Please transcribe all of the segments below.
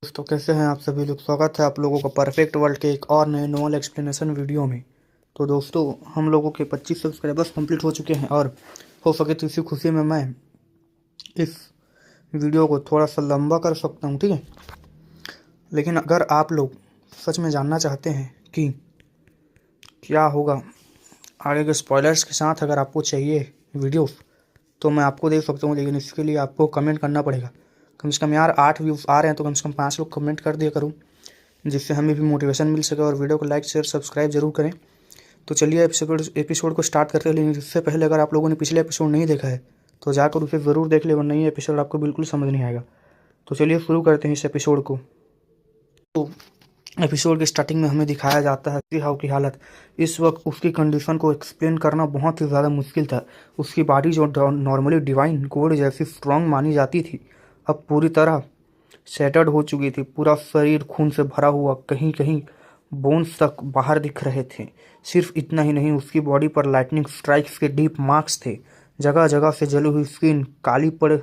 दोस्तों कैसे हैं आप सभी लोग। स्वागत है आप लोगों का परफेक्ट वर्ल्ड के एक और नए नोवल एक्सप्लेनेशन वीडियो में। तो दोस्तों हम लोगों के 25 सब्सक्राइबर्स कंप्लीट हो चुके हैं और हो सके तो इसी खुशी में मैं इस वीडियो को थोड़ा सा लंबा कर सकता हूं, ठीक है। लेकिन अगर आप लोग सच में जानना चाहते हैं कि क्या होगा आगे के स्पॉयलर्स के साथ, अगर आपको चाहिए वीडियो तो मैं आपको दे सकता हूँ, लेकिन इसके लिए आपको कमेंट करना पड़ेगा। कम से कम यार 8 व्यूज़ आ रहे हैं तो कम से कम 5 लोग कमेंट कर दिया करूँ, जिससे हमें भी मोटिवेशन मिल सके। और वीडियो को लाइक शेयर सब्सक्राइब जरूर करें। तो चलिए एपिसोड को स्टार्ट करते हैं। लेकिन इससे पहले अगर आप लोगों ने पिछले एपिसोड नहीं देखा है तो जाकर उसे ज़रूर देख ले, वरना ये एपिसोड आपको बिल्कुल समझ नहीं आएगा। तो चलिए शुरू करते हैं इस एपिसोड को। तो एपिसोड के स्टार्टिंग में हमें दिखाया जाता है सी हाउ की हालत। इस वक्त उसकी कंडीशन को एक्सप्लेन करना बहुत ही ज़्यादा मुश्किल था। उसकी बॉडी जो नॉर्मली डिवाइन गोड जैसी स्ट्रांग मानी जाती थी, अब पूरी तरह शैटर्ड हो चुकी थी। पूरा शरीर खून से भरा हुआ, कहीं कहीं बोन्स तक बाहर दिख रहे थे। सिर्फ इतना ही नहीं, उसकी बॉडी पर लाइटनिंग स्ट्राइक्स के डीप मार्क्स थे। जगह जगह से जली हुई स्किन, काली पड़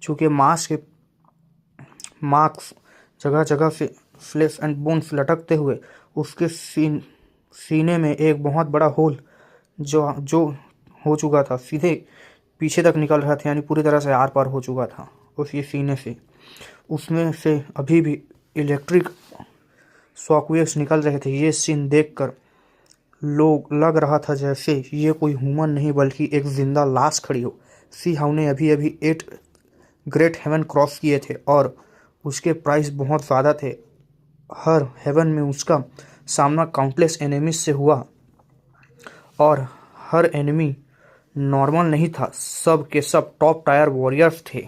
चुके मांस के मार्क्स, जगह जगह से फ्लेश एंड बोन्स लटकते हुए। उसके सीने में एक बहुत बड़ा होल जो जो हो चुका था, सीधे पीछे तक निकल रहा था, यानी पूरी तरह से आर पार हो चुका था उसके सीने से। उसमें से अभी भी इलेक्ट्रिक शॉकवेव्स निकल रहे थे। ये सीन देखकर लोग लग रहा था जैसे ये कोई ह्यूमन नहीं बल्कि एक जिंदा लाश खड़ी हो। सी हाउ ने अभी अभी 8 ग्रेट हेवन क्रॉस किए थे और उसके प्राइस बहुत ज़्यादा थे। हर हेवन में उसका सामना काउंटलेस एनिमीज से हुआ और हर एनिमी नॉर्मल नहीं था। सब के सब टॉप टायर वॉरियर्स थे।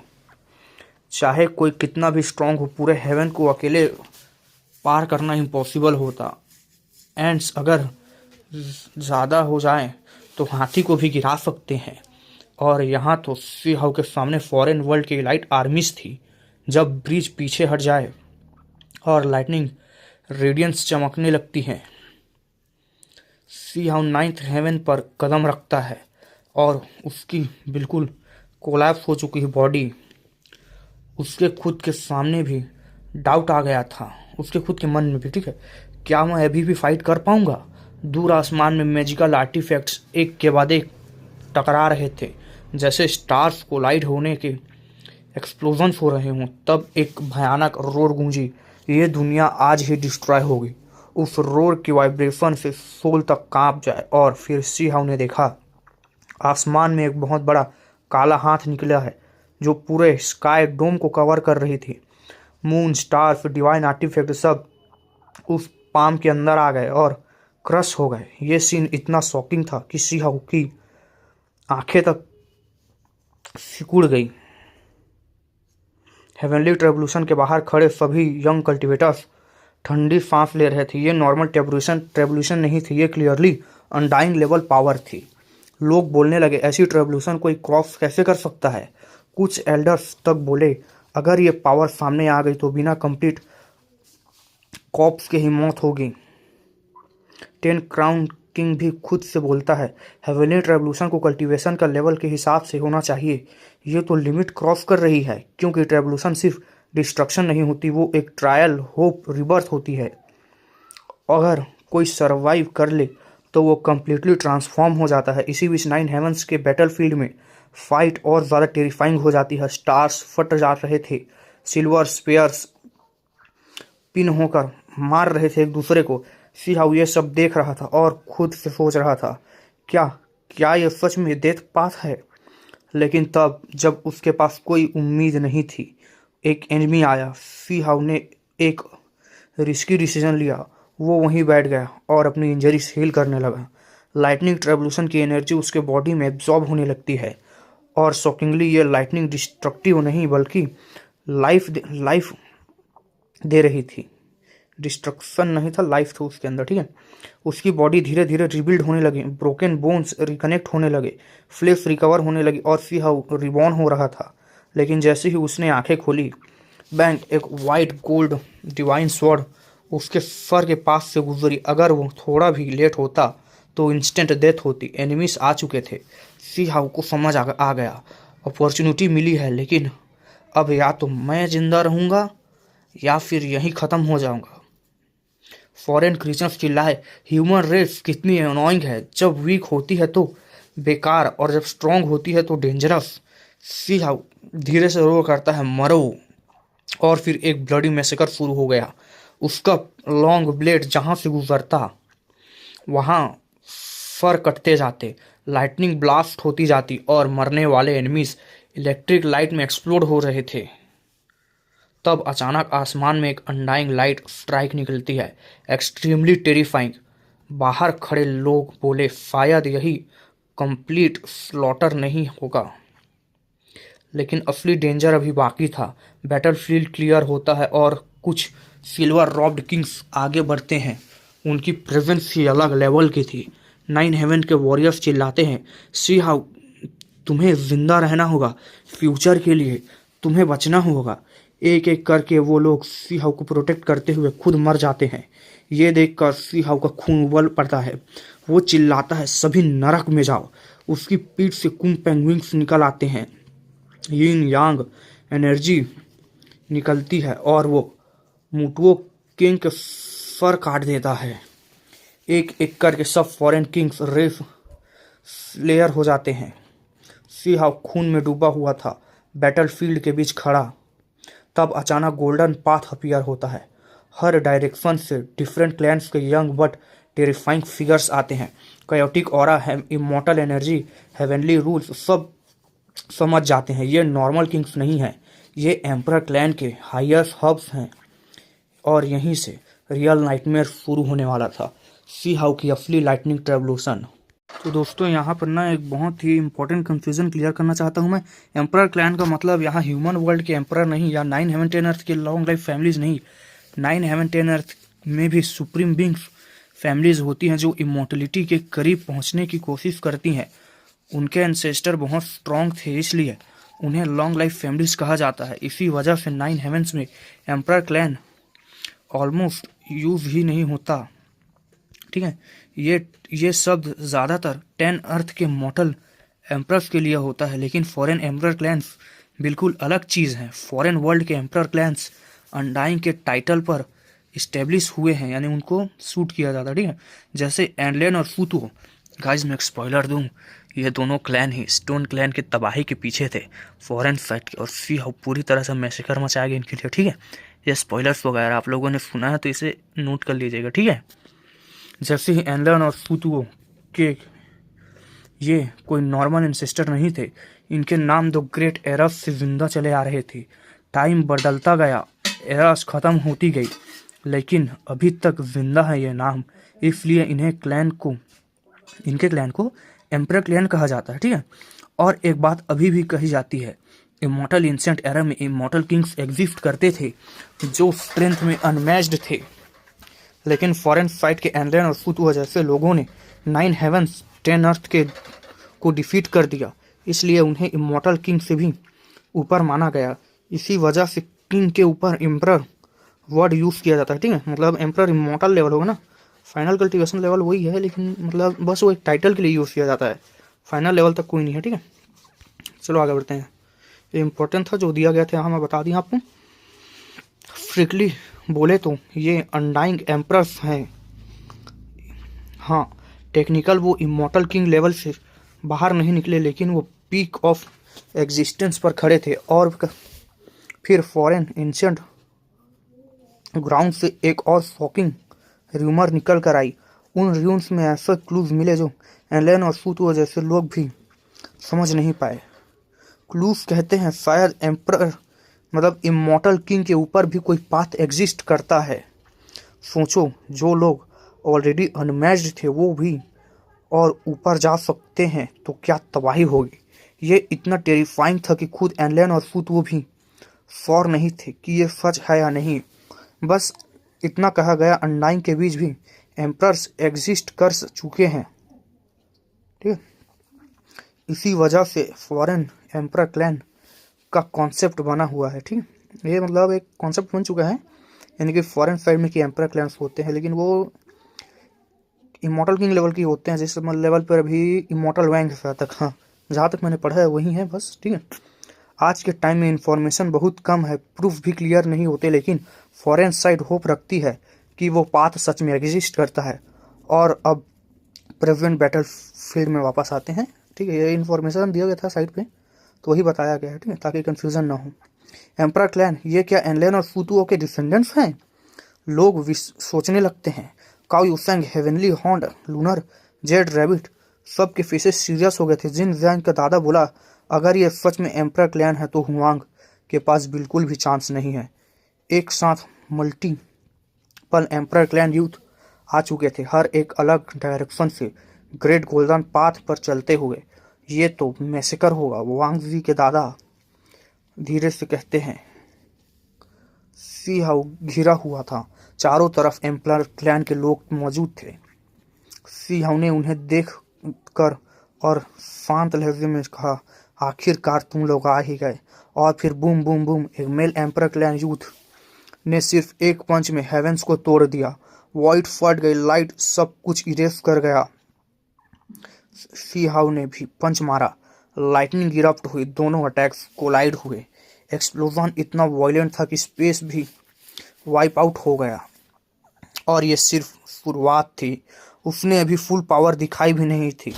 चाहे कोई कितना भी स्ट्रांग हो, पूरे हेवन को अकेले पार करना इम्पॉसिबल होता। एंड्स अगर ज़्यादा हो जाएं तो हाथी को भी गिरा सकते हैं। और यहाँ तो सी हाउ के सामने फॉरेन वर्ल्ड की लाइट आर्मीज थी। जब ब्रिज पीछे हट जाए और लाइटनिंग रेडियंस चमकने लगती है, सी हाउ 9th हेवन पर कदम रखता है और उसकी बिल्कुल कोलैप्स हो चुकी बॉडी, उसके खुद के सामने भी डाउट आ गया था, उसके खुद के मन में भी, ठीक है। क्या मैं अभी भी फाइट कर पाऊंगा? दूर आसमान में मैजिकल आर्टिफैक्ट्स एक के बाद एक टकरा रहे थे, जैसे स्टार्स कोलाइड होने के एक्सप्लोजन्स हो रहे हों। तब एक भयानक रोर गूंजी, ये दुनिया आज ही डिस्ट्रॉय होगी। उस रोर की वाइब्रेशन से सोल तक कांप जाए। और फिर सी हाउ ने देखा आसमान में एक बहुत बड़ा काला हाथ निकला है जो पूरे स्काई डोम को कवर कर रही थी। मून, स्टार्स, डिवाइन आर्टिफैक्ट सब उस पाम के अंदर आ गए और क्रश हो गए। ये सीन इतना शॉकिंग था कि सी हाउ की आंखें तक सिकुड़ गई। हेवनली रेवोल्यूशन के बाहर खड़े सभी यंग कल्टिवेटर्स ठंडी सांस ले रहे थे। ये नॉर्मल ट्रेवोल्यूशन नहीं थी, ये क्लियरली अनडाइंग लेवल पावर थी। लोग बोलने लगे, ऐसी ट्रेवोल्यूशन कोई क्रॉस कैसे कर सकता है? कुछ एल्डर्स तक बोले, अगर ये पावर सामने आ गई तो बिना कंप्लीट कॉप्स के ही मौत होगी। 10 क्राउन किंग भी खुद से बोलता है, हेवनली रेवोल्यूशन को कल्टीवेशन का लेवल के हिसाब से होना चाहिए। ये तो लिमिट क्रॉस कर रही है, क्योंकि रेवोल्यूशन सिर्फ डिस्ट्रक्शन नहीं होती, वो एक ट्रायल, होप, रिबर्थ होती है। अगर कोई सरवाइव कर ले तो वो कम्प्लीटली ट्रांसफॉर्म हो जाता है। इसी बीच 9 हेवंस के बैटलफील्ड में फाइट और ज़्यादा टेरिफाइंग हो जाती है। स्टार्स फट जा रहे थे, सिल्वर स्पेयर्स पिन होकर मार रहे थे एक दूसरे को। सी हाउ ये सब देख रहा था और खुद से सोच रहा था, क्या क्या ये सच में डेथ पाथ है? लेकिन तब जब उसके पास कोई उम्मीद नहीं थी, एक एनिमी आया। सी हाउ ने एक रिस्की डिसीजन लिया। वो वहीं बैठ गया और अपनी इंजरी हील करने लगा। लाइटनिंग रेवोल्यूशन की एनर्जी उसके बॉडी में एब्जॉर्ब होने लगती है और शॉकिंगली ये लाइटनिंग डिस्ट्रक्टिव नहीं बल्कि लाइफ दे रही थी। डिस्ट्रक्शन नहीं था, लाइफ था उसके अंदर, ठीक है। उसकी बॉडी धीरे धीरे रिबिल्ड होने लगी, ब्रोकन बोन्स रिकनेक्ट होने लगे, फ्लेश रिकवर होने लगी और सी हाउ रिबॉर्न हो रहा था। लेकिन जैसे ही उसने आंखें खोली, बैंक एक वाइट गोल्ड डिवाइन स्वॉर्ड उसके सर के पास से गुजरी। अगर वो थोड़ा भी लेट होता तो इंस्टेंट डेथ होती। एनिमीज आ चुके थे। सी हाउ को समझ आ गया, अपॉर्चुनिटी मिली है, लेकिन अब या तो मैं जिंदा रहूंगा या फिर यहीं ख़त्म हो जाऊंगा। फॉरेन क्रिएचर्स चिल्लाए, ह्यूमन रेस कितनी अनोइंग है, जब वीक होती है तो बेकार और जब स्ट्रांग होती है तो डेंजरस। सी हाउ धीरे से रोल करता है, मरो। और फिर एक ब्लडी मैसेकर शुरू हो गया। उसका लॉन्ग ब्लेड जहां से गुजरता वहां फर कटते जाते, लाइटनिंग ब्लास्ट होती जाती और मरने वाले एनिमीज इलेक्ट्रिक लाइट में एक्सप्लोड हो रहे थे। तब अचानक आसमान में एक अनडाइंग लाइट स्ट्राइक निकलती है, एक्सट्रीमली टेरिफाइंग। बाहर खड़े लोग बोले, शायद यही कंप्लीट स्लॉटर नहीं होगा, लेकिन असली डेंजर अभी बाकी था। बैटलफील्ड क्लियर होता है और कुछ सिल्वर रॉब्ड किंग्स आगे बढ़ते हैं। उनकी प्रेजेंस ही अलग लेवल की थी। नाइन हेवन के वॉरियर्स चिल्लाते हैं, सी हाउ तुम्हें जिंदा रहना होगा, फ्यूचर के लिए तुम्हें बचना होगा। एक एक करके वो लोग सी हाउ को प्रोटेक्ट करते हुए खुद मर जाते हैं। ये देखकर सी हाउ का खून उबल पड़ता है। वो चिल्लाता है, सभी नरक में जाओ। उसकी पीठ से कुम पेंगुइन्स निकल आते हैं। यिन यांग एनर्जी निकलती है और वो मुटुओ किंग के सर काट देता है। एक एक करके सब फॉरेन किंग्स रेस स्लेयर हो जाते हैं। सी हाउ खून में डूबा हुआ था, बैटलफील्ड के बीच खड़ा। तब अचानक गोल्डन पाथ अपीयर होता है। हर डायरेक्शन से डिफरेंट क्लैन्स के यंग बट टेरिफाइंग फिगर्स आते हैं। कायोटिक ऑरा है, इमॉर्टल एनर्जी, हेवनली रूल्स सब समझ जाते हैं। ये नॉर्मल किंग्स नहीं हैं, ये एम्परर क्लैन के हाईएस्ट हब्स हैं। और यहीं से रियल नाइटमेयर शुरू होने वाला था, सी हाउ की असली लाइटनिंग रेवोल्यूशन। तो दोस्तों यहाँ पर ना एक बहुत ही इंपॉर्टेंट कंफ्यूजन क्लियर करना चाहता हूँ मैं। एम्परर क्लैन का मतलब यहाँ ह्यूमन वर्ल्ड के एम्परर नहीं, या नाइन हेवन टेन अर्थ के लॉन्ग लाइफ फैमिलीज नहीं। नाइन हेवन टेन अर्थ में भी सुप्रीम बींग्स फैमिलीज होती हैं जो इमोर्टलिटी के करीब पहुँचने की कोशिश करती हैं। उनके एंसेस्टर बहुत स्ट्रांग थे, इसलिए उन्हें लॉन्ग लाइफ फैमिलीज कहा जाता है। इसी वजह से नाइन हेवंस में एम्परर ऑलमोस्ट यूज ही नहीं होता। ठीक है, ये शब्द ज़्यादातर 10 अर्थ के मॉर्टल एम्परर्स के लिए होता है, लेकिन फॉरेन एम्परर क्लैंस बिल्कुल अलग चीज़ है। फॉरेन वर्ल्ड के एम्परर क्लैंस अनडाइंग के टाइटल पर इस्टेब्लिश हुए हैं, यानी उनको सूट किया जाता है। ठीक है, जैसे एंडलेन और फूतुओ। गाइस मैं एक स्पॉइलर दूं, ये दोनों क्लैन ही स्टोन क्लैन की तबाही के पीछे थे, फॉरेन फाइट के। और सी हाउ पूरी तरह से मैसेकर मचाया गया इनके लिए। ठीक है, ये स्पॉयलर्स वगैरह आप लोगों ने सुना है तो इसे नोट कर लीजिएगा। ठीक है, जैसे ही एनलन और फूतुओ के ये कोई नॉर्मल एंसेस्टर नहीं थे, इनके नाम दो ग्रेट एरस से जिंदा चले आ रहे थे। टाइम बदलता गया, एरस खत्म होती गई, लेकिन अभी तक जिंदा है ये नाम, इसलिए इनके क्लैन को एम्परर क्लैन कहा जाता है। ठीक है, और एक बात अभी भी कही जाती है, इमॉर्टल एंशिएंट एरा में इमॉर्टल किंग्स एग्जिस्ट करते थे जो स्ट्रेंथ में अनमैच्ड थे, लेकिन फॉरेन फाइट के एनलेन और फूतुओ जैसे लोगों ने नाइन हेवंस 10 अर्थ के को डिफीट कर दिया, इसलिए उन्हें इमॉर्टल किंग से भी ऊपर माना गया। इसी वजह से किंग के ऊपर एम्परर वर्ड यूज़ किया जाता है। ठीक है, मतलब एम्परर इमॉर्टल लेवल होगा ना, फाइनल कल्टिवेशन लेवल वही है, लेकिन मतलब बस वो एक टाइटल के लिए यूज़ किया जाता है, फाइनल लेवल तक कोई नहीं है। ठीक है, चलो आगे बढ़ते हैं। ये इंपॉर्टेंट था जो दिया गया था यहाँ, मैं बता दिया आपको। स्ट्रिक्टली बोले तो ये अनडाइंग एम्परर्स हैं। हाँ, टेक्निकल वो इमॉर्टल किंग लेवल से बाहर नहीं निकले, लेकिन वो पीक ऑफ एग्जिस्टेंस पर खड़े थे। और फिर फॉरेन एंशिएंट ग्राउंड से एक और शॉकिंग र्यूमर निकल कर आई। उन र्यूम्स में ऐसे क्लूज मिले जो एलेन और फूतुओ जैसे लोग भी समझ नहीं पाए। क्लूज कहते हैं शायद एम्परर मतलब इमॉर्टल किंग के ऊपर भी कोई पाथ एग्जिस्ट करता है। सोचो, जो लोग ऑलरेडी अनमैच्ड थे वो भी और ऊपर जा सकते हैं तो क्या तबाही होगी। ये इतना टेरिफाइंग था कि खुद एनलेन और फूतुओ भी श्योर नहीं थे कि ये सच है या नहीं। बस इतना कहा गया, अनडाइंग के बीच भी एम्परर्स एग्जिस्ट कर चुके हैं। ठीक है, इसी वजह से फॉरेन एम्परर क्लैन का कॉन्सेप्ट बना हुआ है। ठीक है, ये मतलब एक कॉन्सेप्ट बन चुका है, यानी कि फॉरेन साइड में कि एम्परर क्लैन्स होते हैं, लेकिन वो इमॉर्टल किंग लेवल की होते हैं। जिस लेवल पर अभी इमॉर्टल वैंग तक, हाँ जहाँ तक मैंने पढ़ा है वही है बस। ठीक है, आज के टाइम में इंफॉर्मेशन बहुत कम है, प्रूफ भी क्लियर नहीं होते, लेकिन फॉरेन साइड होप रखती है कि वो पाथ सच में एग्जिस्ट करता है। और अब प्रेजेंट बैटल फील्ड में वापस आते हैं। ठीक है, ये इन्फॉर्मेशन दिया गया था साइड पे, तो वही बताया गया है, ठीक है, ताकि कंफ्यूजन ना हो। एम्परर क्लैन, ये क्या एनलेन और फुतुओ के डिसेंडेंट्स हैं? लोग सोचने लगते हैं। Kao Yuseng, heavenly hound, lunar, jade rabbit, सबके फेसेस सीरियस हो गए थे। जिन जैंग का दादा बोला, अगर ये सच में एम्परर क्लैन है तो हुआंग के पास बिल्कुल भी चांस नहीं है। एक साथ मल्टीपल एम्परर क्लैन यूथ आ चुके थे, हर एक अलग डायरेक्शन से ग्रेट गोल्डन पाथ पर चलते हुए। ये तो मैसेकर होगा, वांग जी के दादा धीरे से कहते हैं। सी हाउ घिरा हुआ था, चारों तरफ एम्परर क्लैन के लोग मौजूद थे। सी हाउ ने उन्हें देख कर और शांत लहजे में कहा, आखिरकार तुम लोग आ ही गए। और फिर बूम बूम बूम, एक मेल एम्परर क्लैन यूथ ने सिर्फ एक पंच में हेवेंस को तोड़ दिया। वॉइड फट गई, लाइट सब कुछ इरेज कर गया। सी हाउ ने भी पंच मारा, लाइटनिंग इरप्ट हुई, दोनों अटैक्स कोलाइड हुए। एक्सप्लोजन इतना वायलेंट था कि स्पेस भी वाइप आउट हो गया। और ये सिर्फ शुरुआत थी, उसने अभी फुल पावर दिखाई भी नहीं थी।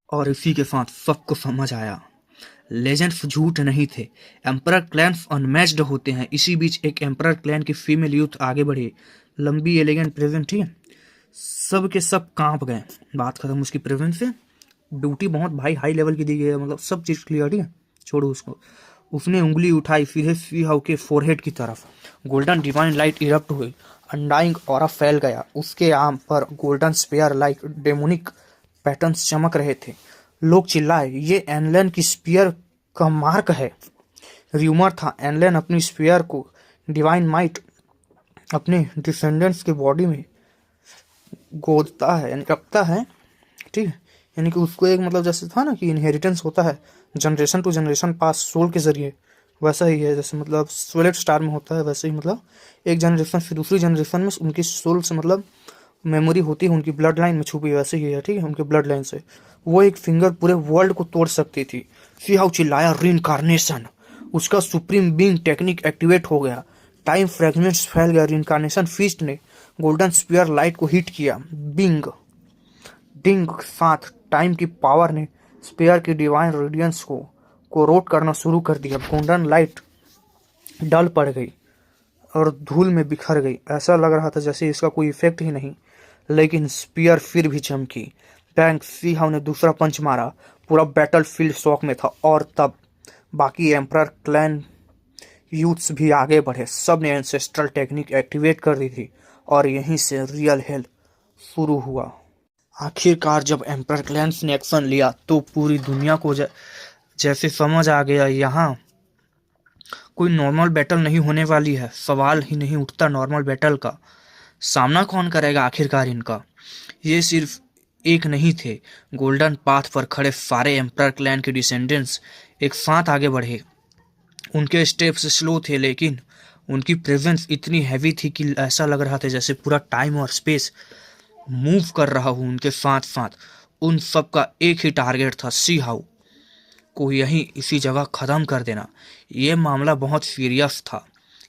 और इसी के साथ सबको समझ आया, लेजेंड्स झूठ नहीं थे, एम्परर क्लैन्स अनमैच्ड होते हैं। इसी बीच एक एम्परर क्लैन की फीमेल यूथ आगे बढ़ी, लंबी एलिगेंट प्रेजेंट थी। सब के सब कांप गए। बात खत्म उसकी प्रेजेंस से। ड्यूटी बहुत भाई हाई लेवल की दी गई है, मतलब सब चीज क्लियर, ठीक है, छोड़ो उसको। उसने उंगली उठाई सीधे सी हाउ के फोरहेड की तरफ। गोल्डन डिवाइन लाइट इरप्ट हुई, अनडाइंग ऑरा फैल गया। उसके आर्म पर golden spear like demonic patterns चमक रहे थे। लोग चिल्लाए, ये एनलेन की स्पीयर का मार्क है। र्यूमर था एनलेन अपनी स्पीयर को डिवाइन माइट अपने डिसेंडेंट्स के बॉडी में गोदता है, यानी रखता है, ठीक है। यानी कि उसको एक, मतलब जैसे था ना कि इनहेरिटेंस होता है generation to generation pass soul के जरिए, वैसा ही है। जैसे मतलब सोलेट स्टार में होता है, वैसे ही मतलब एक जनरेशन से दूसरी जनरेशन में उनकी सोल से मतलब मेमोरी होती है, उनकी ब्लड लाइन में छुपी, वैसे ही है, ठीक है, उनके ब्लड लाइन से। वो एक फिंगर पूरे वर्ल्ड को तोड़ सकती थी। सी हाउ चिल्लाया, रीइंकार्नेशन। उसका सुप्रीम बीइंग टेक्निक एक्टिवेट हो गया। टाइम फ्रेगमेंट्स फैल गया। रीइंकार्नेशन फीस्ट ने गोल्डन स्पीयर लाइट को हिट किया। बिंग डिंग साथ टाइम की पावर ने स्पेयर की डिवाइन रेडियंस को कोरोट करना शुरू कर दिया। गोल्डन लाइट डल पड़ गई और धूल में बिखर गई। ऐसा लग रहा था जैसे इसका कोई इफेक्ट ही नहीं, लेकिन स्पीयर फिर भी चमकी। बैंग सी हाउ ने दूसरा पंच मारा, पूरा बैटल फील्ड शॉक में था। और तब बाकी एम्परर क्लैन यूथ्स भी आगे बढ़े। सब ने एंसेस्ट्रल टेक्निक एक्टिवेट कर दी थी और यहीं से रियल हेल शुरू हुआ। आखिरकार जब एम्परर क्लैंस ने एक्शन लिया तो पूरी दुनिया को जैसे समझ आ गया, यहाँ कोई नॉर्मल बैटल नहीं होने वाली है। सवाल ही नहीं उठता नॉर्मल बैटल का। सामना कौन करेगा आखिरकार इनका? ये सिर्फ एक नहीं थे, गोल्डन पाथ पर खड़े सारे एम्परर क्लैन के डिसेंडेंट्स एक साथ आगे बढ़े। उनके स्टेप्स स्लो थे, लेकिन उनकी प्रेजेंस इतनी हैवी थी कि ऐसा लग रहा था जैसे पूरा टाइम और स्पेस मूव कर रहा हूँ उनके साथ साथ। उन सब का एक ही टारगेट था, सी हाउ को यहीं इसी जगह ख़त्म कर देना। ये मामला बहुत सीरियस था।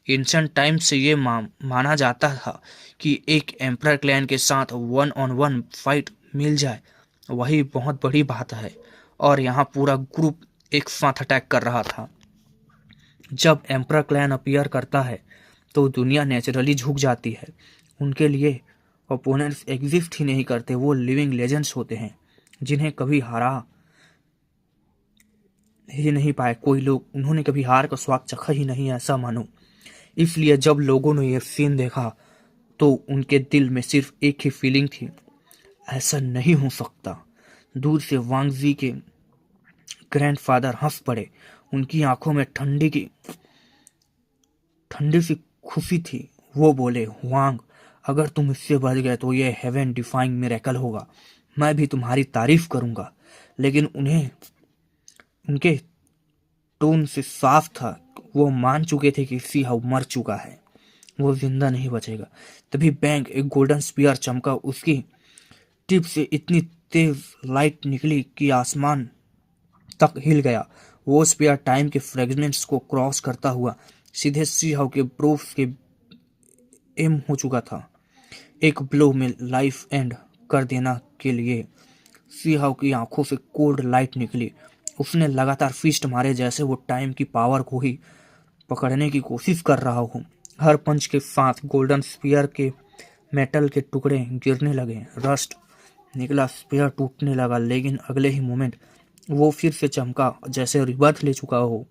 एंशिएंट टाइम से ये माना जाता था कि एक एम्परर क्लैन के साथ 1-on-1 फाइट मिल जाए वही बहुत बड़ी बात है। और यहाँ पूरा ग्रुप एक साथ अटैक कर रहा था। जब एम्परर क्लैन अपीयर करता है तो दुनिया नेचुरली झुक जाती है। उनके लिए ओपोनेंट्स एग्जिस्ट ही नहीं करते, वो लिविंग लेजेंड्स होते हैं जिन्हें कभी हारा ही नहीं पाए कोई लोग। उन्होंने कभी हार का स्वाद चखा ही नहीं, ऐसा मानो। इसलिए जब लोगों ने यह सीन देखा तो उनके दिल में सिर्फ एक ही फीलिंग थी, ऐसा नहीं हो सकता। दूर से वांग जी के ग्रैंडफादर हंस पड़े। उनकी आंखों में ठंडी सी खुशी थी। वो बोले, वांग, अगर तुम इससे बच गए तो ये हेवन डिफाइंग मिरेकल होगा। मैं भी तुम्हारी तारीफ करूंगा। लेकिन उनके टोन से साफ था, वो मान चुके थे कि सी हाउ मर चुका है, वो जिंदा नहीं बचेगा। तभी बैंग एक गोल्डन स्पीयर चमका। उसकी टिप से इतनी तेज लाइट निकली कि आसमान तक हिल गया। वो स्पीयर टाइम के फ्रेगमेंट्स को क्रॉस करता हुआ सीधे सी हाउ के प्रूफ के एम हो चुका था। एक ब्लो में लाइफ एंड कर देना के लिए सी हाउ की आंखों से कोल्ड लाइट निकली। उसने लगातार फिस्ट मारे जैसे वो टाइम की पावर को ही पकड़ने की कोशिश कर रहा हो। हर पंच के साथ गोल्डन स्पीयर के मेटल के टुकड़े गिरने लगे, रस्ट निकला, स्पीयर टूटने लगा, लेकिन अगले ही मोमेंट वो फिर से चमका जैसे रिबर्थ ले चुका हो।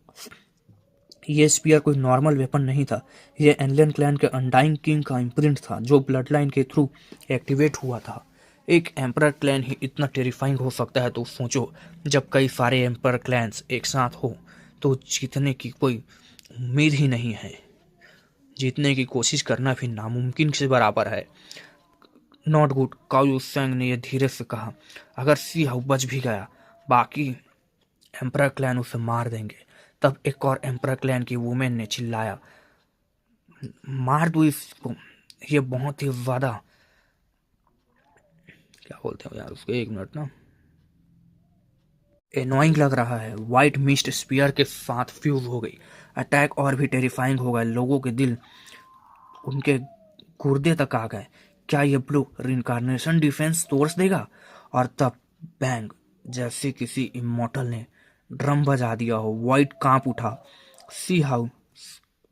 ये स्पीयर कोई नॉर्मल वेपन नहीं था, ये एनलियन क्लैन के अनडाइंग किंग का इम्प्रिंट था जो ब्लड लाइन के थ्रू एक्टिवेट हुआ था। एक एम्परर क्लैन ही इतना टेरिफाइंग हो सकता है तो सोचो जब कई सारे एम्परर क्लैन्स एक साथ हो तो जीतने की कोई उम्मीद ही नहीं है। जीतने की कोशिश करना भी नामुमकिन से बराबर है। Not good, cow you Seng ने यह धीरे से कहा। अगर सी हाउ बच भी गया, बाकी एम्परर क्लैन उसे मार देंगे। तब एक और एम्परर क्लैन की वुमेन ने चिल्लाया, मार दो इसको, ये बहुत ही ज्यादा, क्या बोलते हो यार उसको, एक मिनट ना, एनोइंग लग रहा है। व्हाइट मिस्ट स्पीयर के साथ फ्यूज हो गई। अटैक और भी टेरिफाइंग हो गए। लोगों के दिल उनके गुर्दे तक आ गए। क्या ये ब्लू रिनकार्नेशन डिफेंस तोड़ देगा? और तब बैंग, जैसे किसी इमोर्टल ने ड्रम बजा दिया हो। व्हाइट कांप उठा। सी हाउ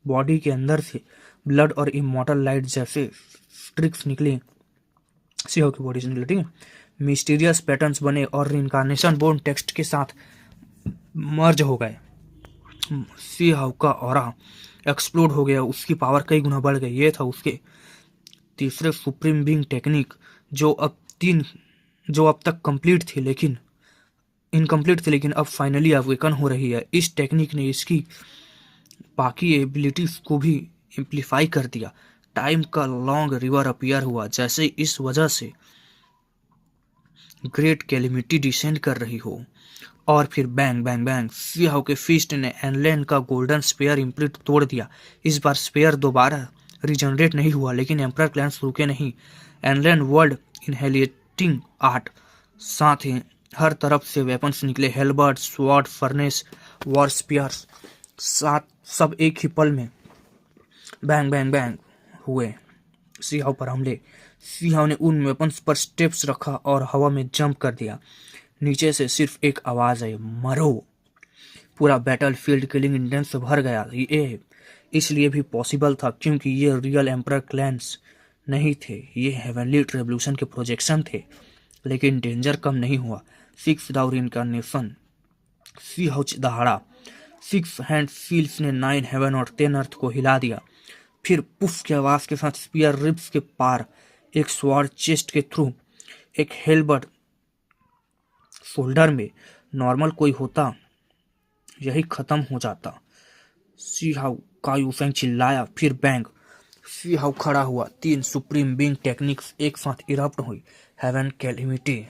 बॉडी के अंदर से ब्लड और इमोर्टल लाइट जैसे स्ट्रिक्स निकली। सी हाउ की बॉडी से निकली, ठीक है। मिस्टीरियस पैटर्न्स बने और रिनकार्नेशन बोर्न टेक्स्ट के साथ मर्ज हो गए। सी हाउ का ऑरा एक्सप्लोड हो गया, उसकी पावर कई गुना बढ़ गई। ये था उसके तीसरे सुप्रीम बीइंग टेक्निक जो अब तक कंप्लीट थी लेकिन इनकम्प्लीट थी, लेकिन अब फाइनली अवेकन हो रही है। इस टेक्निक ने इसकी बाकी एबिलिटीज को भी एम्पलीफाई कर दिया। टाइम का लॉन्ग रिवर अपीयर हुआ जैसे इस वजह से ग्रेट कैलिमिटी डिसेंड कर रही हो। और फिर bang bang bang, see how के फिस्ट ने एनलैंड का गोल्डन स्पेयर इम्प्रिंट तोड़ दिया। इस बार स्पेयर दोबारा रिजनरेट नहीं हुआ, लेकिन एम्परर क्लैंस रुके नहीं। एनलैंड वर्ल्ड इनहेलिटिंग आर्ट, साथ ही हर तरफ से वेपन्स निकले, हेलबर्ट, स्वॉर्ड, फर्नेस, वॉर स्पीयर्स, साथ सब एक ही पल में बैंग बैंग बैंग हुए सी हाउ पर हमले। सी हाउ ने उन वेपन्स पर स्टेप्स रखा और हवा में जंप कर दिया। नीचे से सिर्फ एक आवाज आई, मरो। पूरा बैटल फील्ड किलिंग इंटेंस से भर गया। ये इसलिए भी पॉसिबल था क्योंकि ये रियल एम्परर क्लैंस नहीं थे, ये हेवनली रेवोल्यूशन के प्रोजेक्शन थे। लेकिन डेंजर कम नहीं हुआ। 6 डाउर इनकारनेशन, सी हाउ दहाड़ा। 6 हैंड सील्स ने 9 हेवन और 10 अर्थ को हिला दिया। फिर पुफ की आवाज के साथ स्पीयर रिब्स के पार, एक स्वॉर्ड चेस्ट के थ्रू, एक हेलबर्ट शोल्डर में। नॉर्मल कोई होता यही खत्म हो जाता। सी हाउ का यूफेंग चिल्लाया, फिर बैंग। सी हाउ खड़ा हुआ। 3 सुप्रीम बीइंग टेक्निक्स एक साथ इरप्ट हुई, हेवन, कैलिमिटी,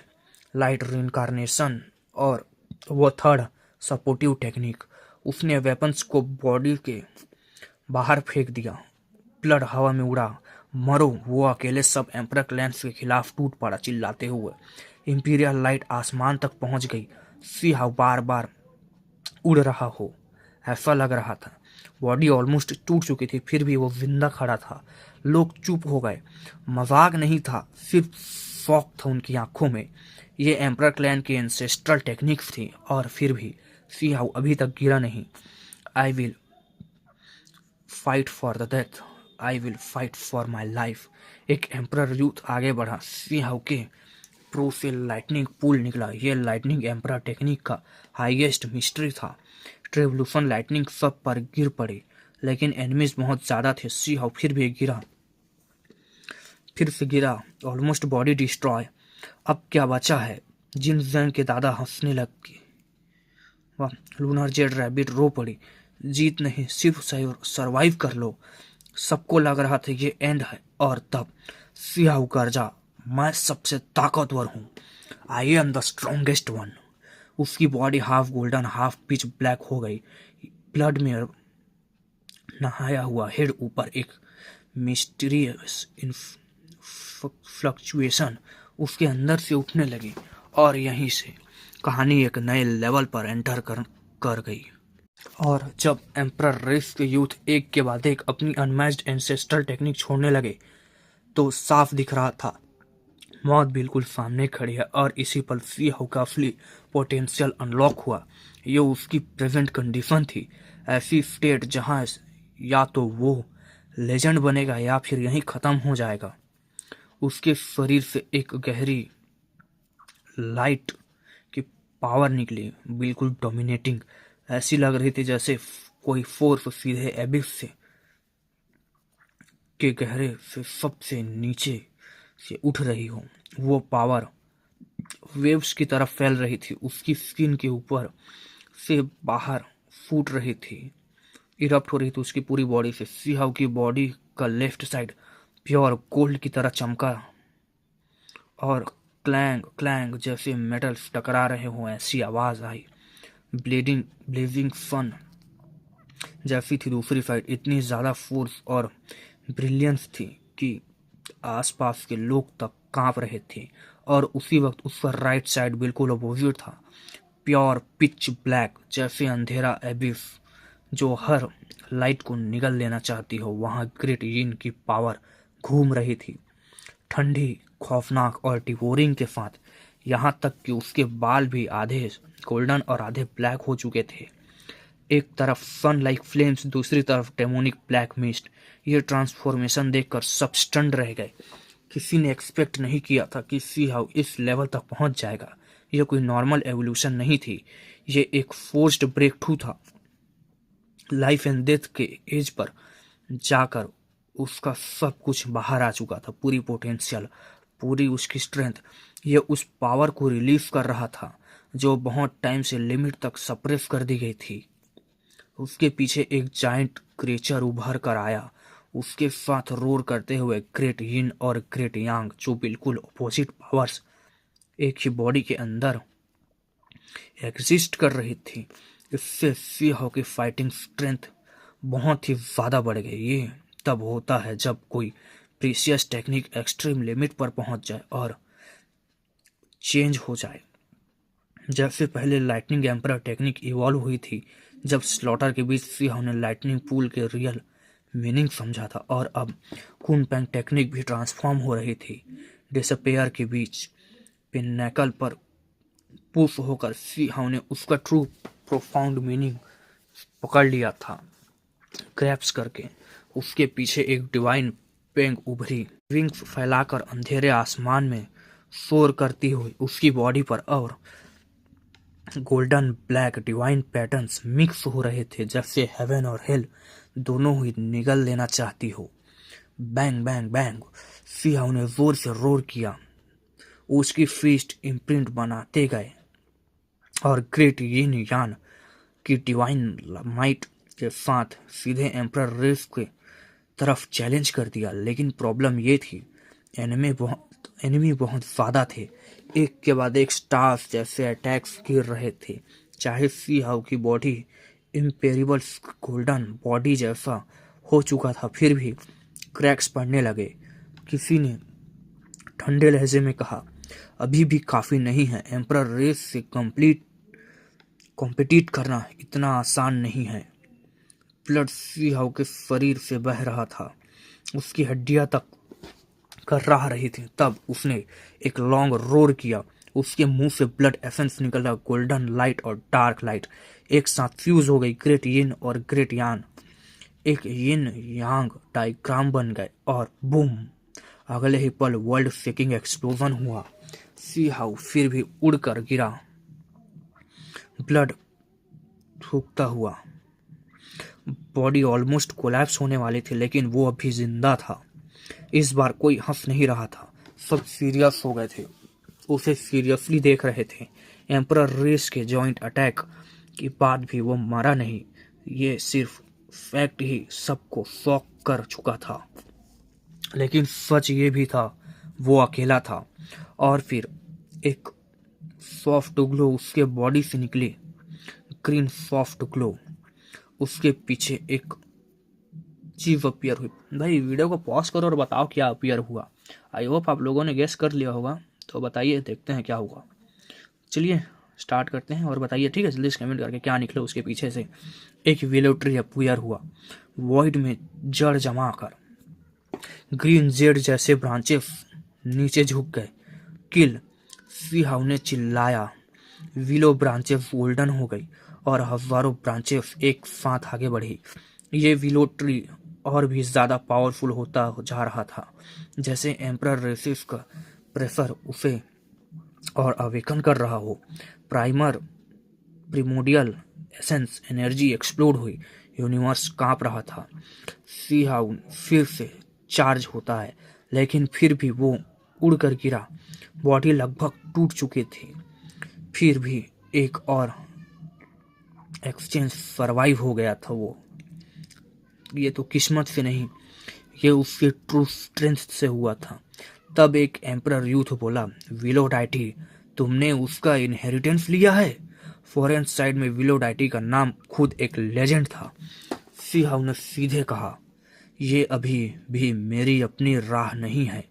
लाइट रिनकार्नेशन और वो थर्ड सपोर्टिव टेक्निक। उसने वेपन्स को बॉडी के बाहर फेंक दिया। ब्लड हवा में उड़ा। मरो। वो अकेले सब एम्परर क्लैंस के खिलाफ टूट पड़ा चिल्लाते हुए। इंपीरियल लाइट आसमान तक पहुंच गई। सी हाउ बार बार उड़ रहा हो ऐसा लग रहा था। बॉडी ऑलमोस्ट टूट चुकी थी, फिर भी वो जिंदा खड़ा था। लोग चुप हो गए। मजाक नहीं था, सिर्फ शौक था उनकी आंखों में। ये एम्परर क्लैन की एंसेस्ट्रल टेक्निक्स थी। और फिर भी सी हाउ अभी तक गिरा नहीं। I will fight for the death, I will fight for my life. एक एम्परर यूथ आगे बढ़ा। सी हाउ के प्रो से लाइटनिंग पूल निकला। ये लाइटनिंग एम्परर टेक्निक का हाईएस्ट मिस्ट्री था। रेवोल्यूशन लाइटनिंग सब पर गिर पड़ी, लेकिन एनिमीज बहुत ज्यादा थे। सी हाउ फिर भी गिरा, फिर से गिरा, ऑलमोस्ट बॉडी डिस्ट्रॉय। अब क्या बचा है? जिन जंग के दादा हंसने लगे। वाह, लूनर जेड रैबिट रो पड़ी। जीत नहीं, सिर्फ सरवाइव कर लो। सबको लग रहा था ये एंड है। और तब सी हाउ गरजा, मैं सबसे ताकतवर हूँ, I am the strongest one. उसकी body half golden half pitch black हो गई। ब्लड में नहाया हुआ हेड ऊपर एक मिस्टीरियस फ्लक्चुएशन उसके अंदर से उठने लगी। और यहीं से कहानी एक नए लेवल पर एंटर कर गई। और जब एम्परर रेस के यूथ एक के बाद एक अपनी अनमैच्ड एंसेस्ट्रल टेक्निक छोड़ने लगे तो साफ दिख रहा था मौत बिल्कुल सामने खड़ी है। और इसी पल सी हाउ का असली पोटेंशियल अनलॉक हुआ। ये उसकी प्रेजेंट कंडीशन थी, ऐसी स्टेट जहां या तो वो लेजेंड बनेगा या फिर यहीं खत्म हो जाएगा। उसके शरीर से एक गहरी लाइट की पावर निकली, बिल्कुल डोमिनेटिंग। ऐसी लग रही थी जैसे कोई फोर्स सीधे एबिस से के गहरे से सबसे नीचे से उठ रही हो। वो पावर वेव्स की तरफ फैल रही थी, उसकी स्किन के ऊपर से बाहर फूट रही थी, इरप्ट हो रही थी उसकी पूरी बॉडी से। सीहाव की बॉडी का लेफ्ट साइड प्योर गोल्ड की तरह चमका और क्लैंग क्लैंग जैसे मेटल्स टकरा रहे हो ऐसी आवाज आई। ब्लेजिंग सन जैसी थी दूसरी साइड, इतनी ज्यादा फोर्स और ब्रिलियंस थी कि आसपास के लोग तक कांप रहे थे। और उसी वक्त उसका राइट साइड बिल्कुल अपोजिट था, प्योर पिच ब्लैक जैसे अंधेरा एबिस जो हर लाइट को निगल लेना चाहती हो। वहां ग्रेट यिन की पावर घूम रही थी, ठंडी, खौफनाक और डिवोरिंग के साथ, यहाँ तक कि उसके बाल भी आधे गोल्डन और आधे ब्लैक हो चुके थे। एक तरफ सन लाइक फ्लेम्स, दूसरी तरफ डेमोनिक ब्लैक मिस्ट। ये ट्रांसफॉर्मेशन देखकर सब स्टन्ड रह गए। किसी ने एक्सपेक्ट नहीं किया था कि सी हाउ इस लेवल तक पहुंच जाएगा। यह कोई नॉर्मल एवोल्यूशन नहीं थी, ये एक फोर्स्ड ब्रेक थ्रू था। लाइफ एंड डेथ के एज पर जाकर उसका सब कुछ बाहर आ चुका था, पूरी पोटेंशियल, पूरी उसकी स्ट्रेंथ। ये उस पावर को रिलीज कर रहा था जो बहुत टाइम से लिमिट तक सप्रेस कर दी गई थी। उसके पीछे एक जाइंट क्रिएचर उभर कर आया, उसके साथ रोर करते हुए ग्रेट यिन और ग्रेट यांग, जो बिल्कुल अपोजिट पावर्स एक ही बॉडी के अंदर एग्जिस्ट कर रही थी। इससे सी हाउ की फाइटिंग स्ट्रेंथ बहुत ही ज्यादा बढ़ गई। ये तब होता है जब कोई प्रीसियस टेक्निक एक्सट्रीम लिमिट पर पहुंच जाए और चेंज हो जाए। जैसे पहले लाइटनिंग एम्परर टेक्निक इवॉल्व हुई थी, जब स्लॉटर के बीच सी हाउ ने लाइटनिंग पूल के रियल मीनिंग समझा था, और अब कुनपेंग टेक्निक भी ट्रांसफॉर्म हो रही थी। डिसपेयर के बीच पिन्नेकल पर पुश होकर सी हाउ ने उसका ट्रू प्रोफाउंड मीनिंग पकड़ लिया था। ग्रैप्स करके उसके पीछे एक डिवाइन पेंग उभरी, विंग्स फैलाकर अंधेरे आसमान में सोर करती हुई उसकी बॉडी पर, और golden black divine patterns mix हो रहे थे जैसे हेवन और हेल दोनों ही निगल लेना चाहती हो। Bang bang bang, see how ने जोर से रोर किया, उसकी फीस्ट इम्प्रिंट बनाते गए और ग्रेट यिन यान की डिवाइन माइट के साथ सीधे एम्परर रेस के तरफ चैलेंज कर दिया। लेकिन प्रॉब्लम ये थी, एनिमी बहुत ज्यादा थे, एक के बाद एक स्टार्स जैसे अटैक्स गिर रहे थे। चाहे सी हाउ की बॉडी इम्पेरिबल गोल्डन बॉडी जैसा हो चुका था, फिर भी क्रैक्स पड़ने लगे। किसी ने ठंडे लहजे में कहा, अभी भी काफी नहीं है, एम्परर रेस से कॉम्पिटिट करना इतना आसान नहीं है। ब्लड सी हाउ के शरीर से बह रहा था, उसकी हड्डियां तक कर्रा रही थी। तब उसने एक लॉन्ग रोर किया, उसके मुंह से ब्लड एसेंस निकला। गोल्डन लाइट और डार्क लाइट एक साथ फ्यूज हो गई। ग्रेट यिन और ग्रेट यान एक यिन यांग डायग्राम बन गए और बूम, अगले ही पल वर्ल्ड शेकिंग एक्सप्लोजन हुआ। सी हाउ फिर भी उड़कर गिरा, ब्लड थूकता हुआ। बॉडी ऑलमोस्ट कोलैप्स होने वाली थी, लेकिन वो अभी जिंदा था। इस बार कोई हंस नहीं रहा था, सब सीरियस हो गए थे, उसे सीरियसली देख रहे थे। एम्परर रेस के जॉइंट अटैक के बाद भी वो मरा नहीं, ये सिर्फ फैक्ट ही सबको शॉक कर चुका था। लेकिन सच ये भी था, वो अकेला था। और फिर एक सॉफ्ट ग्लो उसके बॉडी से निकली, ग्रीन सॉफ्ट ग्लो। उसके पीछे एक चीज अपीयर हुई। भाई वीडियो को पॉज करो और बताओ क्या अपीयर हुआ। आई होप आप लोगों ने गेस कर लिया होगा, तो बताइए, देखते हैं क्या हुआ। चलिए स्टार्ट करते हैं और बताइए, ठीक है, जल्दी से कमेंट करके क्या निकला उसके पीछे से। एक विलो ट्री अपीयर हुआ वॉइड में, जड़ जमा कर ग्रीन जेड जैसे ब्रांचेस नीचे झुक गए। किल, सी हाउ ने चिल्लाया। विलो ब्रांचेस गोल्डन हो गई और हजारों ब्रांचेस एक साथ आगे बढ़ी। ये विलो ट्री और भी ज्यादा पावरफुल होता जा रहा था, जैसे एम्परर रेसिस का प्रेशर उसे और अवेकन कर रहा हो। Primer primordial essence energy explode हुई, यूनिवर्स कांप रहा था। सी हाउ फिर से चार्ज होता है, लेकिन फिर भी वो उड़कर गिरा। बॉडी लगभग टूट चुकी थी, फिर भी एक और एक्सचेंज सरवाइव हो गया था। वो ये तो किस्मत से नहीं, ये उसके ट्रू स्ट्रेंथ से हुआ था। तब एक एम्परर यूथ बोला, विलो डाइटी, तुमने उसका इनहेरिटेंस लिया है। फॉरेन साइड में विलो डाइटी का नाम खुद एक लेजेंड था। सी हाउ ने सीधे कहा, ये अभी भी मेरी अपनी राह नहीं है,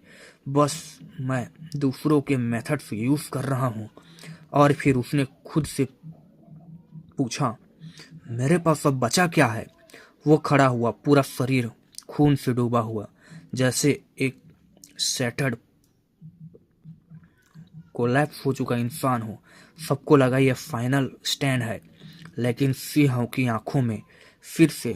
बस मैं दूसरों के मेथड्स यूज कर रहा हूँ। और फिर उसने खुद से पूछा, मेरे पास अब बचा क्या है। वो खड़ा हुआ, पूरा शरीर खून से डूबा हुआ, जैसे एक सेटर्ड कोलैप्स हो चुका इंसान हो। सबको लगा यह फाइनल स्टैंड है, लेकिन सी हाउ की आंखों में फिर से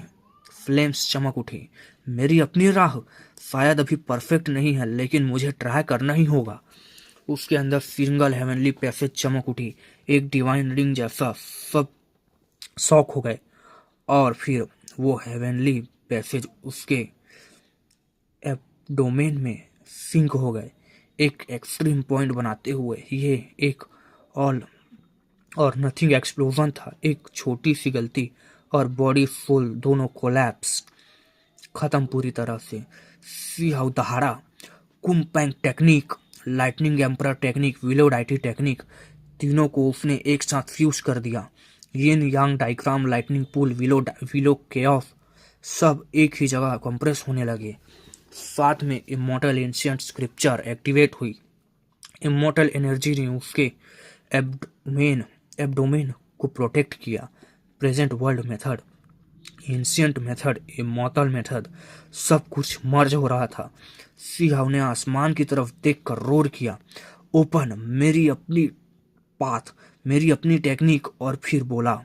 फ्लेम्स चमक उठी। मेरी अपनी राह शायद अभी परफेक्ट नहीं है, लेकिन मुझे ट्राई करना ही होगा। उसके अंदर सिंगल हेवनली पैसेज चमक उठी, एक डिवाइन रिंग जैसा। सब शॉक हो गए और फिर वो हेवनली पैसेज उसके एब्डोमेन में सिंक हो गए, एक एक्सट्रीम पॉइंट बनाते हुए। ये एक ऑल और नथिंग एक्सप्लोजन था। एक छोटी सी गलती और बॉडी फुल दोनों कोलैप्स खत्म पूरी तरह से। सी हाउ दहाड़ा, Kunpeng technique, lightning emperor technique, willow deity technique, तीनों को उसने एक साथ फ्यूज कर दिया। Yin yang diagram, lightning pool, willow chaos, सब एक ही जगह कंप्रेस होने लगे। साथ में इमोर्टल एंशिएंट स्क्रिप्चर एक्टिवेट हुई। इमोर्टल एनर्जी ने उसके एब्डोमेन को प्रोटेक्ट किया। Present world method, ancient method, immortal method, सब कुछ मर्ज हो रहा था। सी हाउ ने आसमान की तरफ देखकर रोर किया, ओपन, मेरी अपनी पाथ, मेरी अपनी टेक्निक। और फिर बोला,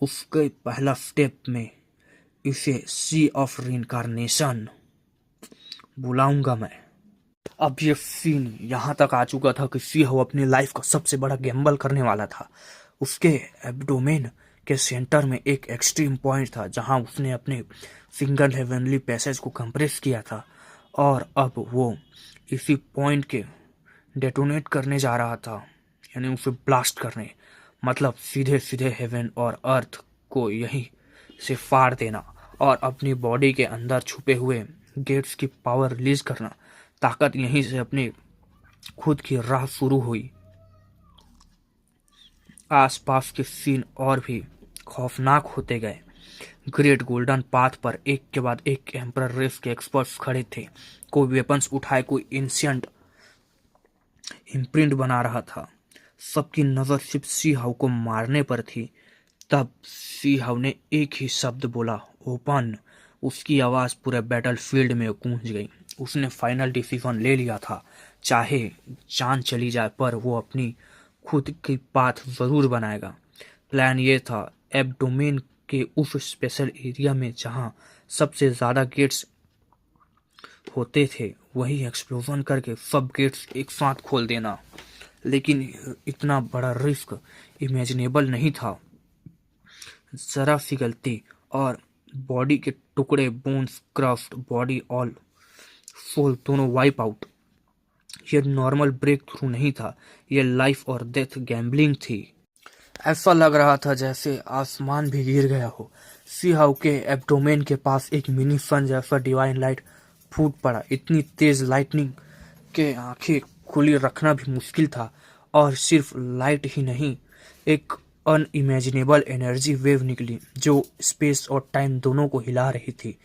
उसके पहला स्टेप में इसे सी ऑफ रिइंकार्नेशन बुलाऊंगा मैं। अब ये सीन यहाँ तक आ चुका था कि सी हाउ अपनी लाइफ का सबसे बड़ा गैम्बल करने वाला था। उसके एब्डोमेन के सेंटर में एक एक्सट्रीम पॉइंट था, जहां उसने अपने सिंगल हेवनली पैसेज को कंप्रेस किया था, और अब वो इसी पॉइंट के डेटोनेट करने जा रहा था, यानी उसे ब्लास्ट करने, मतलब सीधे सीधे हेवन और अर्थ को यहीं से फाड़ देना और अपनी बॉडी के अंदर छुपे हुए गेट्स की पावर रिलीज करना। ताकत यहीं से अपनी खुद की राह शुरू हुई। आसपास के सीन और भी खौफनाक होते गए। ग्रेट गोल्डन पाथ पर एक के बाद एक एम्परर रेस के एक्सपर्ट्स खड़े थे। कोई वेपन्स उठाए, कोई एंशिएंट इम्प्रिंट बना रहा था। सबकी नजर सिर्फ सी हाउ को मारने पर थी। तब सी हाउ ने एक ही शब्द बोला, ओपन। उसकी आवाज पूरे बैटलफील्ड में गूंज गई। उसने फाइनल डिसीजन ले लिया था, चाहे जान चली जाए पर वो अपनी खुद की पाथ जरूर बनाएगा। प्लान ये था, एब्डोमेन के उस स्पेशल एरिया में जहां सबसे ज्यादा गेट्स होते थे, वही एक्सप्लोजन करके सब गेट्स एक साथ खोल देना। लेकिन इतना बड़ा रिस्क इमेजिनेबल नहीं था। जरा सी गलती और बॉडी के टुकड़े, bones craft, body all soul दोनों वाइप आउट। ये नॉर्मल ब्रेक थ्रू नहीं था, ये लाइफ और डेथ गैम्बलिंग थी। ऐसा लग रहा था जैसे आसमान भी गिर गया हो। सी हाउ के एब्डोमेन के पास एक मिनी सन जैसा डिवाइन लाइट फूट पड़ा। इतनी तेज लाइटनिंग के आंखें खुली रखना भी मुश्किल था, और सिर्फ लाइट ही नहीं, एक अनइमेजिनेबल एनर्जी वेव निकली जो स्पेस और टाइम दोनों को हिला रही थी।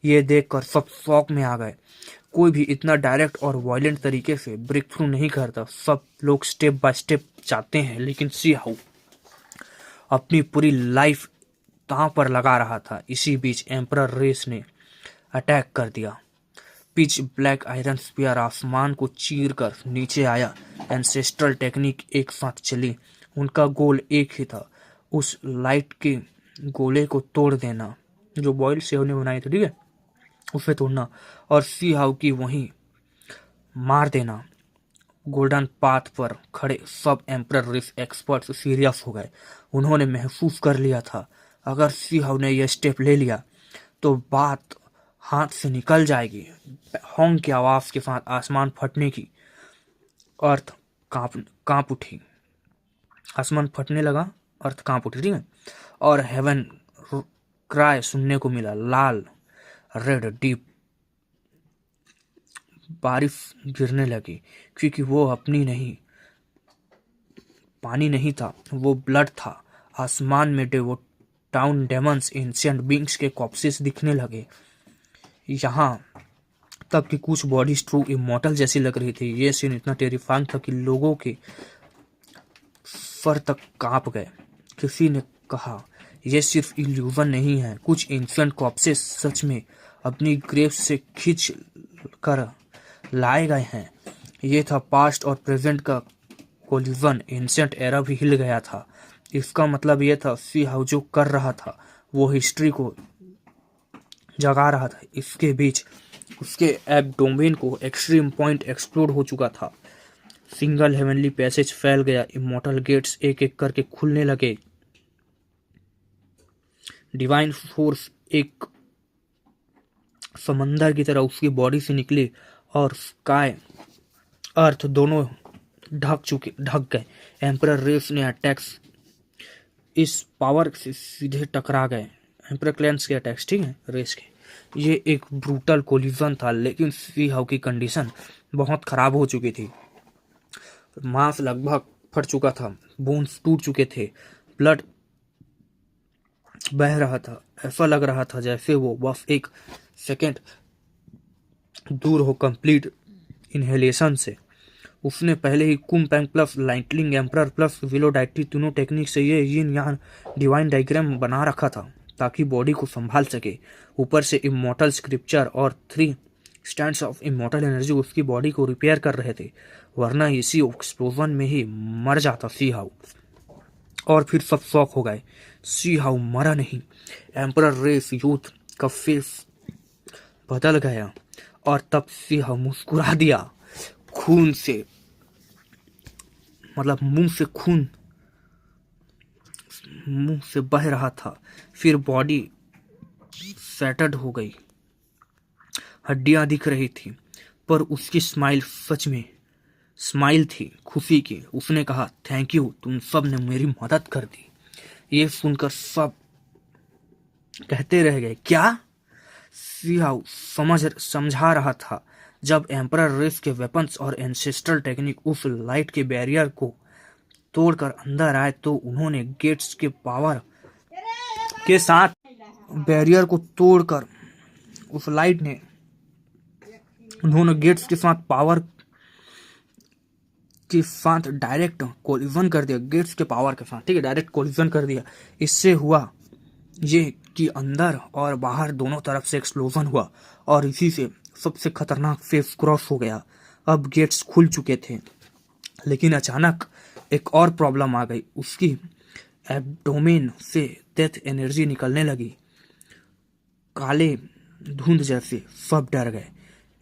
ये देखकर सब शॉक में आ गए। कोई भी इतना डायरेक्ट और वायलेंट तरीके से ब्रेक थ्रू नहीं करता। सब लोग स्टेप बाय स्टेप जाते हैं, लेकिन सी हाउ अपनी पूरी लाइफ दांव पर लगा रहा था। इसी बीच एम्परर रेस ने अटैक कर दिया। पिच ब्लैक आयरन स्पीयर आसमान को चीर कर नीचे आया। एंसेस्ट्रल टेक्निक एक साथ चली। उनका गोल एक ही था, उस लाइट के गोले को तोड़ देना जो बॉयल सेव ने बनाई थी, ठीक है, उसे तोड़ना और सी हाउ की वहीं मार देना। गोल्डन पाथ पर खड़े सब एम्परर रेस एक्सपर्ट्स सीरियस हो गए। उन्होंने महसूस कर लिया था अगर सी हाउ ने यह स्टेप ले लिया तो बात हाथ से निकल जाएगी। होंग की आवाज के साथ आसमान फटने की अर्थ कांप उठी। आसमान फटने लगा, अर्थ कांप उठी, ठीक है, और हेवन क्राई सुनने को मिला। लाल रेड डीप बारिश गिरने लगी, क्योंकि वो अपनी नहीं, पानी नहीं था, वो ब्लड था। आसमान में टाउन डेमंस एंशिएंट बींग्स के कॉप्सेस दिखने लगे। यहाँ तक कि कुछ बॉडीज ट्रू इमॉर्टल जैसी लग रही थी। ये सीन इतना टेरिफाइंग था कि लोगों के सर तक कांप गए। किसी ने कहा यह सिर्फ इल्यूजन नहीं है, कुछ एंशिएंट कॉप्सेस सच में अपनी ग्रेव से खींच कर लाए गए हैं। ये था पास्ट और प्रेजेंट का कोलिजन। एंशिएंट एरा भी हिल गया था। इसका मतलब यह था सी हाउ जो कर रहा था वो हिस्ट्री को जगा रहा था। इसके बीच उसके एब्डोमेन को एक्सट्रीम पॉइंट एक्सप्लोड हो चुका था। सिंगल हेवनली पैसेज फैल गया। इमॉर्टल गेट्स एक एक करके खुलने लगे। डिवाइन फोर्स एक समंदर की तरह उसकी बॉडी से निकली और स्काई अर्थ दोनों ढक गए। एम्परर रेस ने अटैक्स इस पावर से सीधे टकरा गए। एम्परर क्लैंस के अटैक्स, ठीक है, रेस के। ये एक ब्रूटल कोलिजन था, लेकिन सी हाउ की कंडीशन बहुत खराब हो चुकी थी। मांस लगभग फट चुका था, बोन्स टूट चुके थे, ब्लड बह रहा था। ऐसा लग रहा था जैसे वो बस एक सेकेंड दूर हो कंप्लीट इनहेलेशन से। उसने पहले ही Kunpeng plus lightning emperor plus willow deity तीनों टेक्निक से ये यिन यांग डिवाइन डायग्राम बना रखा था ताकि बॉडी को संभाल सके। ऊपर से इमॉर्टल स्क्रिप्चर और 3 स्टैंड्स ऑफ इमॉर्टल एनर्जी उसकी बॉडी को रिपेयर कर रहे थे, वरना इसी एक्सप्लोजन में ही मर जाता सी हाउ। और फिर सब शॉक हो गए। सी हाउ मरा नहीं। एम्परर रेस यूथ का फेस बदल गया और तब सी हाउ मुस्कुरा दिया। खून से, मतलब मुंह से बह रहा था। फिर बॉडी सैटर्ड हो गई, हड्डियां दिख रही थी, पर उसकी स्माइल सच में स्माइल थी, खुशी की। उसने कहा थैंक यू, तुम सब ने मेरी मदद कर दी। ये सुनकर सब कहते रह गए क्या? सी हाउ समझा रहा था जब एम्परर रेस के वेपन्स और एंसेस्ट्रल टेक्निक उस लाइट के बैरियर को तोड़कर अंदर आए तो उन्होंने गेट्स के पावर के साथ बैरियर को तोड़कर उस लाइट ने उन्होंने गेट्स के साथ पावर के साथ डायरेक्ट कोलिजन कर दिया। गेट्स के पावर के साथ, ठीक है, डायरेक्ट कोलिजन कर दिया। इससे हुआ ये कि अंदर और बाहर दोनों तरफ से एक्सप्लोजन हुआ और इसी से सबसे खतरनाक फेस क्रॉस हो गया। अब गेट्स खुल चुके थे, लेकिन अचानक एक और प्रॉब्लम आ गई। उसकी एब्डोमेन से डेथ एनर्जी निकलने लगी, काले धुंध जैसे। सब डर गए,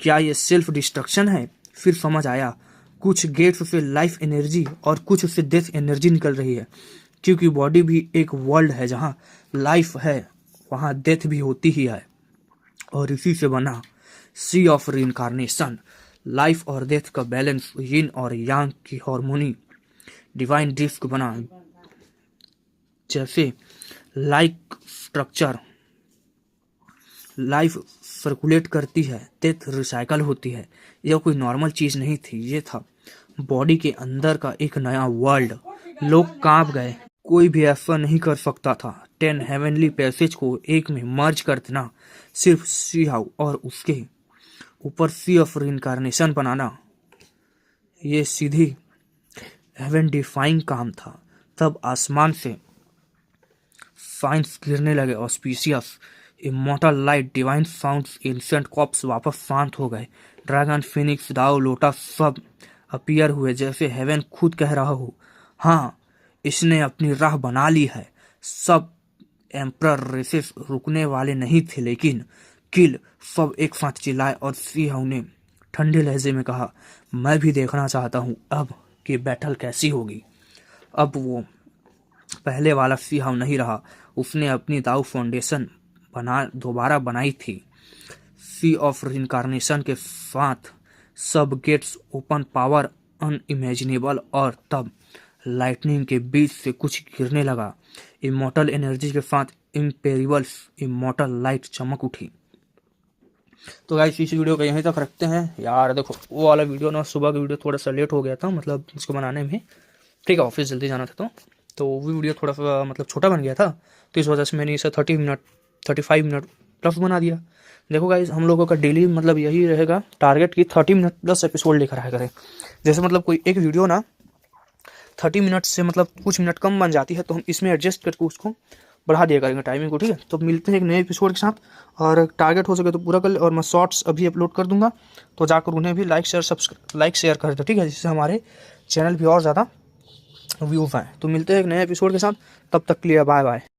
क्या ये सेल्फ डिस्ट्रक्शन है? फिर समझ आया, कुछ गेट्स से लाइफ एनर्जी और कुछ से डेथ एनर्जी निकल रही है, क्योंकि बॉडी भी एक वर्ल्ड है जहां लाइफ है वहां डेथ भी होती ही है। और इसी से बना सी ऑफ रीइंकार्नेशन। लाइफ और डेथ का बैलेंस, यिन और यांग की हार्मोनी, डिवाइन डिस्क बना। जैसे लाइक स्ट्रक्चर, लाइफ सर्कुलेट करती है, डेथ रिसाइकल होती है। यह कोई नॉर्मल चीज नहीं थी, ये था बॉडी के अंदर का एक नया वर्ल्ड। लोग कांप गए, कोई भी ऐसा नहीं कर सकता था। 10 हेवनली पैसेज को एक में मर्ज कर देना सिर्फ सी हाउ और उसके ऊपर सी ऑफ रिइंकार्नेशन बनाना, ये सीधी हेवन डिफाइंग काम था। तब आसमान से साइंस गिरने लगे, auspicious immortal light, divine sounds, ancient corpse वापस शांत हो गए। ड्रैगन, फिनिक्स, दाओ, लोटस सब अपीयर हुए, जैसे हेवन खुद कह रहा हो, हाँ इसने अपनी राह बना ली है। सब एम्परर रेसेस रुकने वाले नहीं थे, लेकिन किल सब एक साथ चिल्लाए और सी हाउ ने ठंडे लहजे में कहा, मैं भी देखना चाहता हूँ अब कि बैटल कैसी होगी। अब वो पहले वाला सी हाउ नहीं रहा, उसने अपनी दाऊ फाउंडेशन दोबारा बनाई थी। सी ऑफ रिइंकार्नेशन के साथ सब गेट्स ओपन, पावर अनइमेजिनेबल, और तब लाइटनिंग के बीच से कुछ गिरने लगा। इमॉर्टल एनर्जी के साथ इम्पेरिबल इमॉर्टल लाइट चमक उठी। तो गाइस इस वीडियो को यहीं तक रखते हैं यार। देखो वो वाला वीडियो ना, सुबह का वीडियो थोड़ा सा लेट हो गया था, मतलब इसको बनाने में, ठीक है, ऑफिस जल्दी जाना था तो वो वीडियो थोड़ा सा मतलब छोटा बन गया था, तो इस वजह से मैंने इसे 35 मिनट प्लस बना दिया। देखो गाइस हम लोगों का डेली मतलब यही रहेगा टारगेट कि 30 मिनट प्लस एपिसोड लेकर आया करें। जैसे मतलब कोई एक वीडियो ना 30 मिनट से मतलब कुछ मिनट कम बन जाती है, तो हम इसमें एडजस्ट करके उसको बढ़ा दिया करेंगे टाइमिंग को, ठीक है। तो मिलते हैं एक नए एपिसोड के साथ, और टारगेट हो सके तो पूरा कर ले। और मैं शॉर्ट्स अभी अपलोड कर दूंगा, तो जाकर उन्हें भी लाइक शेयर कर दो, ठीक है, जिससे हमारे चैनल भी और ज़्यादा व्यूज आए। तो मिलते हैं एक नए एपिसोड के साथ, तब तक के लिए बाय बाय।